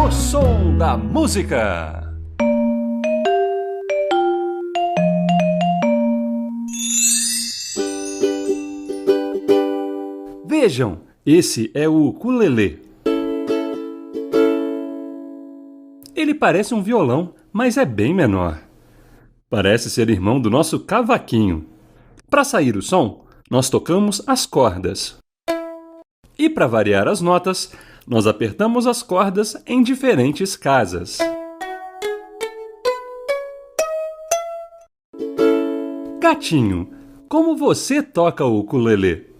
O som da música. Vejam, esse é o ukulele. Ele parece um violão, mas é bem menor. Parece ser irmão do nosso cavaquinho. Para sair o som, nós tocamos as cordas. E para variar as notas, nós apertamos as cordas em diferentes casas. Gatinho, como você toca o ukulele?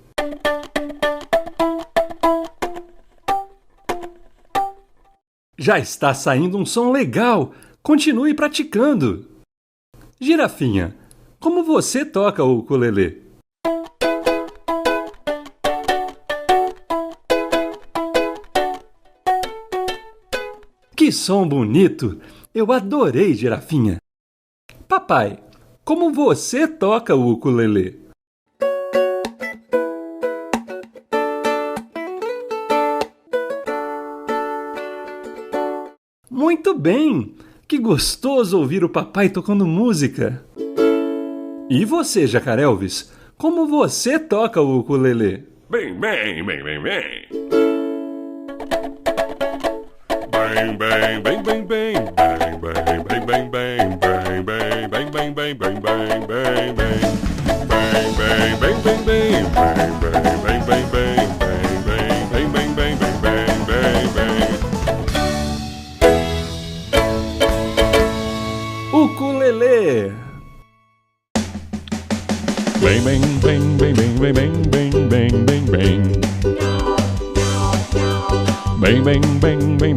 Já está saindo um som legal! Continue praticando! Girafinha, como você toca o ukulele? Que som bonito! Eu adorei, Girafinha! Papai, como você toca o ukulele? Muito bem! Que gostoso ouvir o papai tocando música! E você, Jacaré Elvis, como você toca o ukulele? Bem. Ukulele! Bem. Bang.